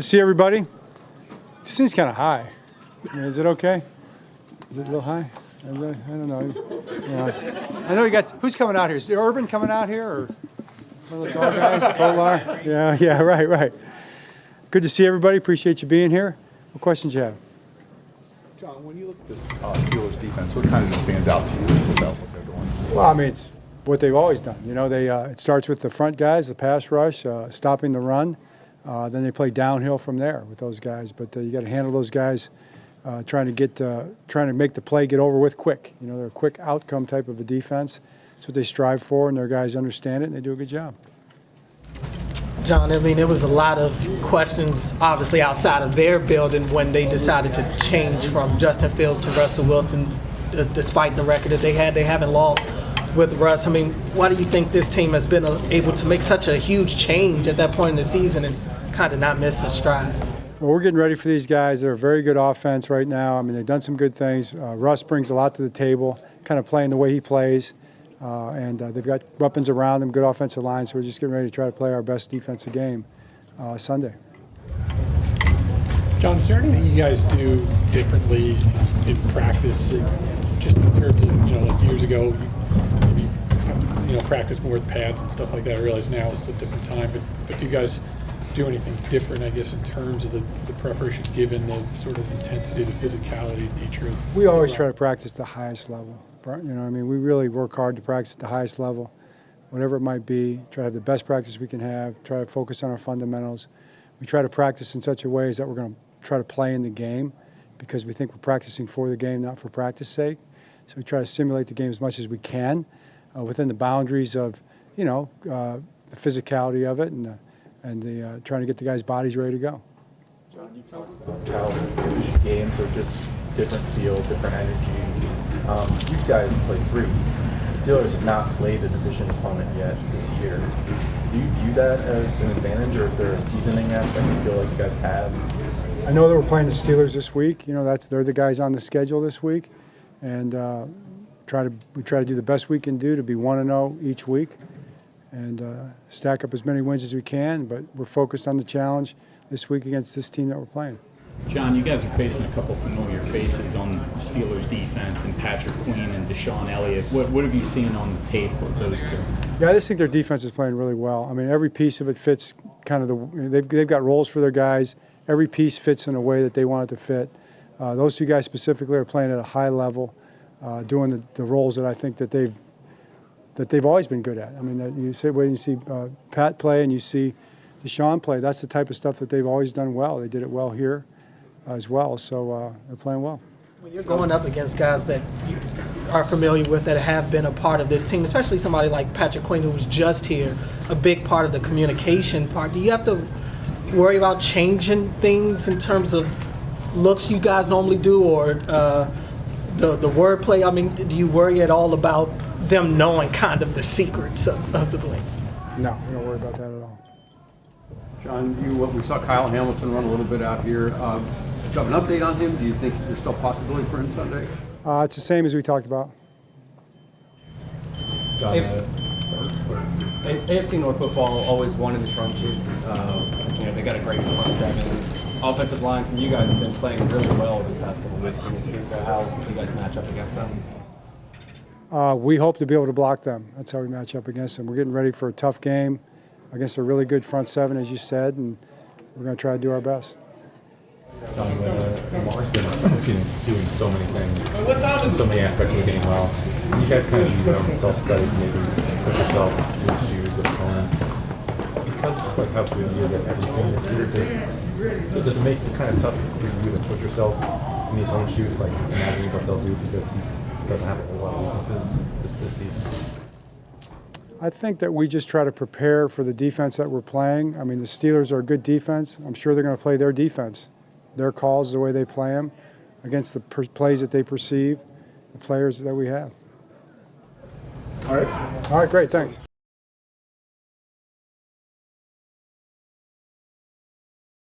See everybody? This thing's kind of high. Is it okay? Is it a little high? I don't know. Yeah, I know you got. Who's coming out here? Is Urban coming out here, or one of the tall guys? Tolar? Yeah, right. Good to see everybody. Appreciate you being here. What questions you have? John, when you look at this Steelers defense, what kind of just stands out to you about what they're doing? Well, I mean, it's what they've always done. You know, it starts with the front guys, the pass rush, stopping the run. Then they play downhill from there with those guys. But you got to handle those guys, trying to make the play get over with quick. You know, they're a quick outcome type of a defense. That's what they strive for, and their guys understand it, and they do a good job. John, I mean, there was a lot of questions, obviously, outside of their building when they decided to change from Justin Fields to Russell Wilson, despite the record that they had. They haven't lost with Russ. I mean, why do you think this team has been able to make such a huge change at that point in the season and kind of not miss a stride? Well, we're getting ready for these guys. They're a very good offense right now. I mean, they've done some good things. Russ brings a lot to the table, kind of playing the way he plays. And they've got weapons around them, good offensive line, so we're just getting ready to try to play our best defensive game Sunday. John, is there anything you guys do differently in practice, just in terms of, like years ago, maybe, practice more with pads and stuff like that? I realize now it's a different time, but do you guys do anything different, I guess, in terms of the preparation given the sort of intensity, the physicality, nature of? We always try to practice the highest level. We really work hard to practice at the highest level, whatever it might be, try to have the best practice we can have, try to focus on our fundamentals. We try to practice in such a way that we're going to try to play in the game because we think we're practicing for the game, not for practice sake. So we try to simulate the game as much as we can within the boundaries of, the physicality of it and trying to get the guys' bodies ready to go. John, you talked about how games are just different feel, different energy. You guys played 3. The Steelers have not played a division opponent yet this year. Do you view that as an advantage, or is there a seasoning aspect you feel like you guys have? I know that we're playing the Steelers this week. They're the guys on the schedule this week, and we try to do the best we can do to be 1-0 each week, and stack up as many wins as we can. But we're focused on the challenge this week against this team that we're playing. John, you guys are facing a couple familiar faces on the Steelers defense, and Patrick Queen and Deshaun Elliott. What have you seen on the tape with those two? Yeah, I just think their defense is playing really well. I mean, every piece of it fits kind of they've got roles for their guys. Every piece fits in a way that they want it to fit. Those two guys specifically are playing at a high level, doing the roles that I think that they've always been good at. I mean, you see when you see Pat play and you see Deshaun play, that's the type of stuff that they've always done well. They did it well here as well, so they're playing well. When you're going up against guys that you are familiar with that have been a part of this team, especially somebody like Patrick Queen who was just here, a big part of the communication part, do you have to worry about changing things in terms of looks you guys normally do, or the wordplay? I mean, do you worry at all about them knowing kind of the secrets of the plays? No, we don't worry about that at all. John, we saw Kyle Hamilton run a little bit out here. Do you have an update on him? Do you think there's still a possibility for him Sunday? It's the same as we talked about. John, AFC North football always won in the trenches. They got a great front seven. Offensive line from you guys have been playing really well over the past couple of weeks. Can you speak to how you guys match up against them? We hope to be able to block them. That's how we match up against them. We're getting ready for a tough game against a really good front seven, as you said, and we're going to try to do our best. John, Lamar's been doing so many things in so many aspects of the game well. You guys kind of use your own self-study to maybe put yourself in the shoes of opponents. Because just like how good he is at everything this year, does it make it kind of tough for you to put yourself in the opponent's shoes, like imagining what they'll do because he doesn't have a whole lot of weaknesses this season? I think that we just try to prepare for the defense that we're playing. I mean, the Steelers are a good defense. I'm sure they're going to play their defense, their calls, the way they play them, against the plays that they perceive, the players that we have. all right. All right, great, thanks.